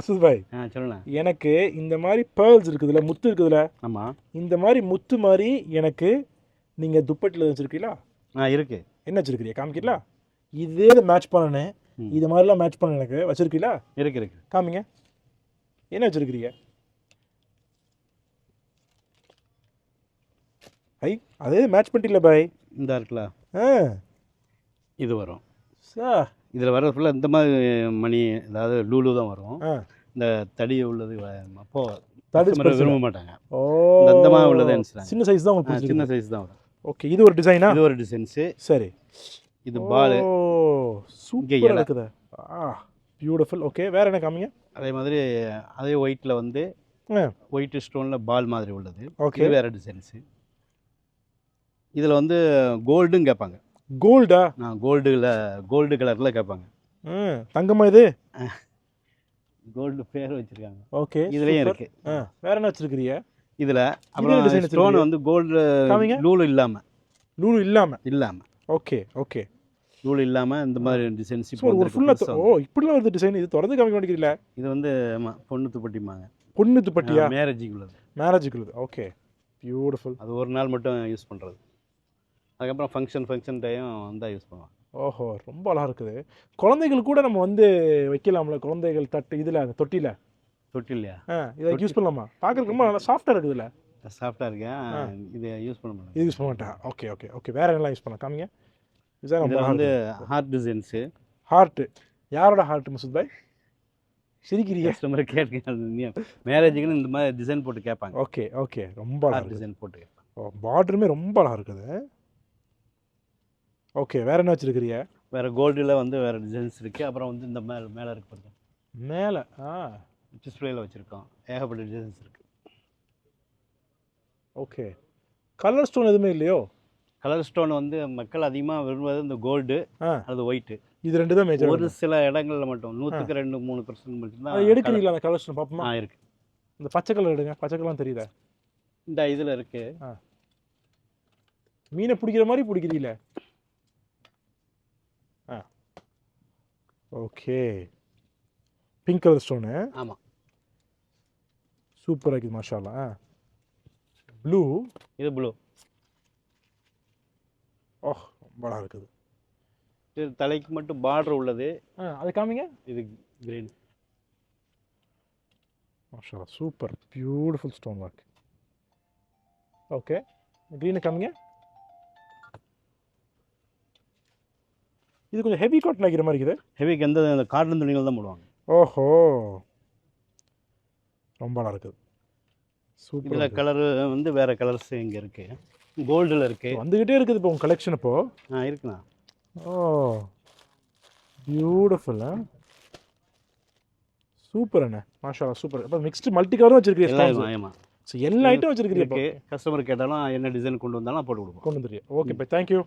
மசூத் பாய் சொல்லுண்ணா. எனக்கு இந்த மாதிரி பேர்ல்ஸ் இருக்குதுல்ல, முத்து இருக்குதுல்ல, ஆமாம், இந்த மாதிரி முத்து மாதிரி எனக்கு நீங்கள் துப்பட்டில் வச்சுருக்கீங்களா? இருக்கு. என்ன வச்சுருக்கிறீங்க காமிக்கிறீங்களா? இதே மேட்ச் பண்ணணும், இது மாதிரிலாம் மேட்ச் பண்ண எனக்கு வச்சுருக்கீங்களா? இருக்கு இருக்கு. காமிங்க, என்ன வச்சுருக்கிறீங்க? ஐ அதே மேட்ச் பண்ணிட்டீங்களா பாய்? இந்த இருக்குல்ல, இது வரும் சார். இதில் வர ஃபுல்லாக இந்த மாதிரி மணி, அதாவது லூலு தான் வரும். இந்த தடி உள்ளது அப்போ விரும்ப மாட்டாங்க. ஓ, இந்த மாதிரி உள்ளது சின்ன சைஸ் தான் உங்களுக்கு, சின்ன சைஸ் தான் வரும். ஓகே, இது ஒரு டிசைனா? இது ஒரு டிசைன்ஸு. சரி, இது பால். ஓ சூப்பராக இருக்குது. பியூட்டிஃபுல். ஓகே, வேறு என்ன காமிங்க? அதே மாதிரி அதே ஒயிட்டில் வந்து ஒயிட் ஸ்டோனில் பால் மாதிரி உள்ளது. ஓகே, இது வேறு டிசைன்ஸு. இதில் வந்து கோல்டும் கேட்பாங்க. கோல்டா? கோல்டு கலரில் கேட்பாங்க. தங்கமா இது? கோல்டு பேர் வச்சுருக்காங்க. ஓகே, இதுலேயும் இருக்குது. வேற என்ன வச்சுருக்கிறீங்க இதில்? அப்புறம் ஸ்டோன் வந்து கோல்டு லூலு இல்லாமல். லூலு இல்லாமல். ஓகே ஓகே, லூலு இல்லாமல் இந்த மாதிரி டிசைன்ஸ் இப்போ ஒரு ஃபுல்லாக. ஓ, இப்படிலாம் வருது டிசைன். இது தொடர்ந்து காமிக்க மாட்டேங்கிறீங்களா? இது வந்து ஆமாம், பொண்ணு துப்பட்டிமாங்க. பொண்ணு துப்பட்டியா? மேரேஜுக்கு உள்ளது. மேரேஜுக்கு உள்ளது. Okay, beautiful. அது ஒரு நாள் மட்டும் யூஸ் பண்ணுறது. அதுக்கப்புறம் ஃபங்க்ஷன் டைம் வந்தால் யூஸ் பண்ணுவாங்க. ஓஹோ, ரொம்ப அழகாக இருக்குது. குழந்தைகள் கூட நம்ம வந்து வைக்கலாம்ல, குழந்தைகள் தட்டு இதில், தொட்டியில். தொட்டிலையா? இதை யூஸ் பண்ணலாமா? பார்க்குறதுக்கு ரொம்ப நல்லா சாஃப்டாக இருக்குதுல்ல? சாஃப்டாக இருக்கேன். இதை யூஸ் பண்ண மாட்டேன். இது யூஸ் பண்ண மாட்டேன். ஓகே ஓகே ஓகே, வேறு என்னலாம் யூஸ் பண்ணலாம் காமிங்க. இதில் வந்து ஹார்ட் டிசைன்ஸு. ஹார்ட்டு? யாரோட ஹார்ட் மசூத் பாய்? சிரிக்கிறீங்க? கஸ்டமர் கேட்க மேரேஜுக்குன்னு இந்த மாதிரி டிசைன் போட்டு கேட்பாங்க. ஓகே ஓகே, ரொம்ப அழகாக டிசைன் போட்டு கேட்பாங்க. ஓ, பார்டருமே ரொம்ப அழகாக இருக்குது. ஓகே, வேறு என்ன வச்சுருக்கிறீங்க? வேறு கோல்டில் வந்து வேறு டிசைன்ஸ் இருக்குது. அப்புறம் வந்து இந்த மேலே இருக்கு பாருங்க, மேலே டிஸ்பிளேயில் வச்சுருக்கோம். ஏகப்பட்ட டிசைன்ஸ் இருக்குது. ஓகே, கலர் ஸ்டோன் எதுவுமே இல்லையோ? கலர் ஸ்டோன் வந்து மக்கள் அதிகமாக விரும்புவது இந்த கோல்டு அது ஒயிட்டு. இது ரெண்டு தான் மேஜர். ஒரு சில இடங்களில் மட்டும் 100க்கு 2-3% மட்டும் தான் எடுக்கிறீங்களா அந்த கலர் ஸ்டோன்? பார்ப்போமா? இருக்குது. இந்த பச்சை கலர் எடுங்க. பச்சை கலர்லாம் தெரியுதா? இந்த இதில் இருக்குது. மீனை பிடிக்கிற மாதிரி பிடிக்கிறீங்களே. Okay, pink colour stone. ஆமாம், சூப்பராக இருக்குது மாஷால்லா. ப்ளூ. இது ப்ளூ. ஓஹ், ரொம்ப அழகாக இருக்குது. இது தலைக்கு மட்டும் பார்டர் உள்ளது. அது காமிங்க. இது கிரீன். மாஷால்லா, super beautiful stone work. Okay, green காமிங்க. இது கொஞ்சம் ஹெவி காட்டன் ஆகிற மாதிரி இருக்குது. ஹெவிக்கு அந்த காட்டன் துணிகள் தான் போடுவாங்க. ஓஹோ, ரொம்ப அழகாக இருக்குது. சூப்பர். இதில் கலரு வந்து வேறு கலர்ஸ் இங்கே இருக்குது. கோல்டில் இருக்குது. வந்துக்கிட்டே இருக்குது இப்போ உங்கள் கலெக்ஷன். இப்போது இருக்குண்ணா. ஓ, பியூட்டிஃபுல். சூப்பர் அண்ணா, மாஷால்லா சூப்பர். இப்போ மிக்ஸ்டு மல்டி கலரும் வச்சுருக்கீங்க. ஆமாம், ஸோ எல்லா ஐட்டம் வச்சுருக்கீங்க. கஸ்டமர் கேட்டாலும் என்ன டிசைன் கொண்டு வந்தாலும் போட்டு கொடுப்போம். கொண்டு வந்துடுறீங்க. ஓகே, இப்போ தேங்க்யூ.